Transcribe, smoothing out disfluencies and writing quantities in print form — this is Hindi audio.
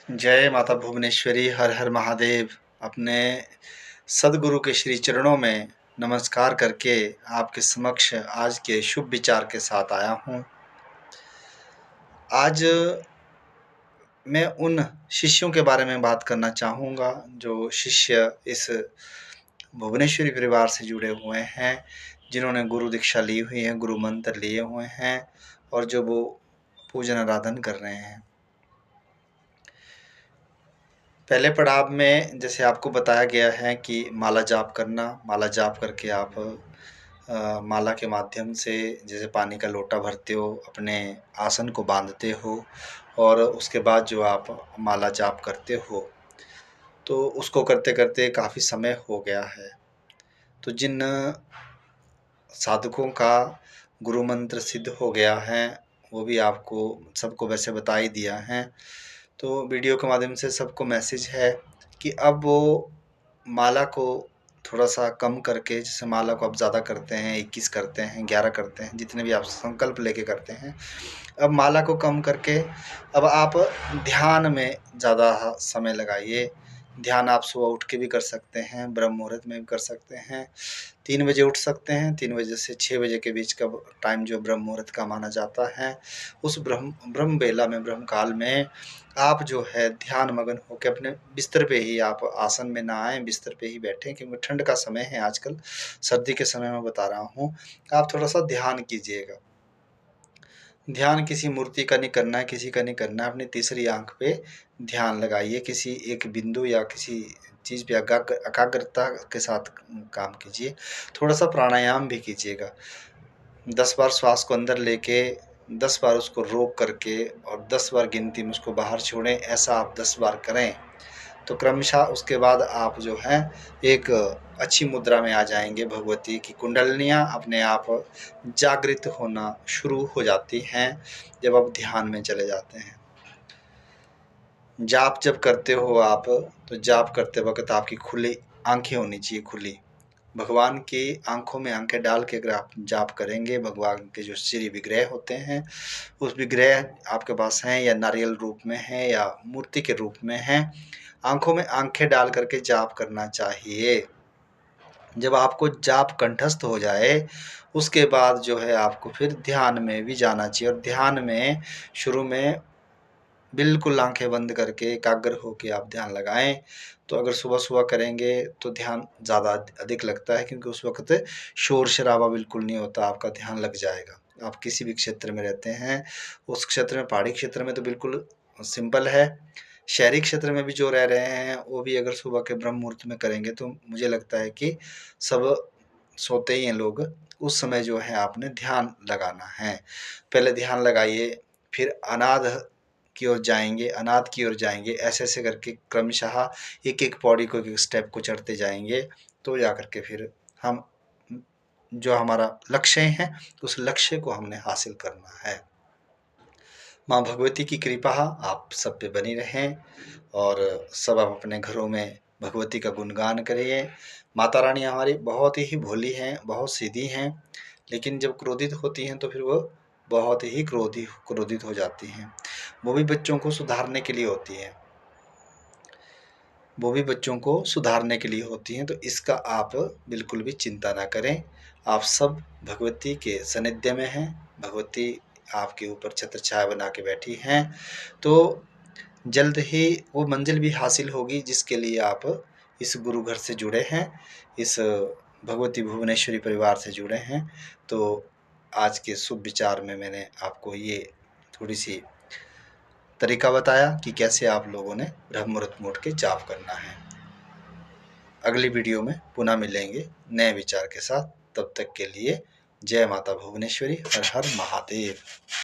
जय माता भुवनेश्वरी, हर हर महादेव। अपने सद्गुरु के श्री चरणों में नमस्कार करके आपके समक्ष आज के शुभ विचार के साथ आया हूँ। आज मैं उन शिष्यों के बारे में बात करना चाहूँगा जो शिष्य इस भुवनेश्वरी परिवार से जुड़े हुए हैं, जिन्होंने गुरु दीक्षा ली हुई है, गुरु मंत्र लिए हुए हैं और जो वो पूजन आराधन कर रहे हैं। पहले पड़ाव में जैसे आपको बताया गया है कि माला जाप करना, माला जाप करके आप माला के माध्यम से जैसे पानी का लोटा भरते हो, अपने आसन को बांधते हो और उसके बाद जो आप माला जाप करते हो, तो उसको करते करते काफ़ी समय हो गया है। तो जिन साधकों का गुरु मंत्र सिद्ध हो गया है, वो भी आपको सबको वैसे बता ही दिया है। तो वीडियो के माध्यम से सबको मैसेज है कि अब वो माला को थोड़ा सा कम करके, जैसे माला को आप ज़्यादा करते हैं, 21 करते हैं, 11 करते हैं, जितने भी आप संकल्प लेके करते हैं, अब माला को कम करके अब आप ध्यान में ज़्यादा समय लगाइए। ध्यान आप सुबह उठ के भी कर सकते हैं, ब्रह्म मुहूर्त में भी कर सकते हैं। 3 बजे उठ सकते हैं, 3 बजे से 6 बजे के बीच का टाइम जो ब्रह्म मुहूर्त का माना जाता है, उस ब्रह्म बेला में, ब्रह्म काल में आप जो है ध्यान मगन होकर अपने बिस्तर पे ही, आप आसन में ना आएँ, बिस्तर पे ही बैठें, क्योंकि ठंड का समय है आजकल, सर्दी के समय में बता रहा हूँ। आप थोड़ा सा ध्यान कीजिएगा। ध्यान किसी मूर्ति का नहीं करना है, किसी का नहीं करना है। अपनी तीसरी आंख पे ध्यान लगाइए, किसी एक बिंदु या किसी चीज़ पे एकाग्रता के साथ काम कीजिए। थोड़ा सा प्राणायाम भी कीजिएगा। 10 बार श्वास को अंदर लेके 10 बार उसको रोक करके और 10 बार गिनती में उसको बाहर छोड़ें, ऐसा आप 10 बार करें तो क्रमशः उसके बाद आप जो है एक अच्छी मुद्रा में आ जाएंगे। भगवती की कुंडलिनियाँ अपने आप जागृत होना शुरू हो जाती हैं जब आप ध्यान में चले जाते हैं। जाप जब करते हो आप, तो जाप करते वक्त आपकी खुली आंखें होनी चाहिए, खुली। भगवान की आंखों में आंखें डाल के अगर आप जाप करेंगे, भगवान के जो श्री विग्रह होते हैं, उस विग्रह आपके पास हैं या नारियल रूप में है या मूर्ति के रूप में है, आंखों में आंखें डाल करके जाप करना चाहिए। जब आपको जाप कंठस्थ हो जाए, उसके बाद जो है आपको फिर ध्यान में भी जाना चाहिए। और ध्यान में शुरू में बिल्कुल आंखें बंद करके एकाग्र होकर आप ध्यान लगाएं। तो अगर सुबह सुबह करेंगे तो ध्यान ज़्यादा अधिक लगता है, क्योंकि उस वक्त शोर शराबा बिल्कुल नहीं होता, आपका ध्यान लग जाएगा। आप किसी भी क्षेत्र में रहते हैं, उस क्षेत्र में, पहाड़ी क्षेत्र में तो बिल्कुल सिंपल है। शहरी क्षेत्र में भी जो रह रहे हैं, वो भी अगर सुबह के ब्रह्म मुहूर्त में करेंगे तो मुझे लगता है कि सब सोते ही हैं लोग। उस समय जो है आपने ध्यान लगाना है। पहले ध्यान लगाइए, फिर अनाद की ओर जाएंगे, अनाथ की ओर जाएंगे, ऐसे ऐसे करके क्रमशः एक एक पौड़ी को, एक स्टेप को चढ़ते जाएंगे। तो जा करके फिर हम जो हमारा लक्ष्य है, उस लक्ष्य को हमने हासिल करना है। माँ भगवती की कृपा आप सब पे बनी रहें और सब आप अपने घरों में भगवती का गुणगान करिए। माता रानी हमारी बहुत ही भोली हैं, बहुत सीधी हैं, लेकिन जब क्रोधित होती हैं तो फिर वो बहुत ही क्रोधित हो जाती हैं। वो भी बच्चों को सुधारने के लिए होती हैं, वो भी बच्चों को सुधारने के लिए होती हैं। तो इसका आप बिल्कुल भी चिंता ना करें। आप सब भगवती के सानिध्य में हैं, भगवती आपके ऊपर छत्र छाया बना के बैठी हैं। तो जल्द ही वो मंजिल भी हासिल होगी जिसके लिए आप इस गुरु घर से जुड़े हैं, इस भगवती भुवनेश्वरी परिवार से जुड़े हैं। तो आज के शुभ विचार में मैंने आपको ये थोड़ी सी तरीका बताया कि कैसे आप लोगों ने ब्रह्म मुहूर्त में उठ के जाप करना है। अगली वीडियो में पुनः मिलेंगे नए विचार के साथ। तब तक के लिए जय माता भुवनेश्वरी, हर हर महादेव।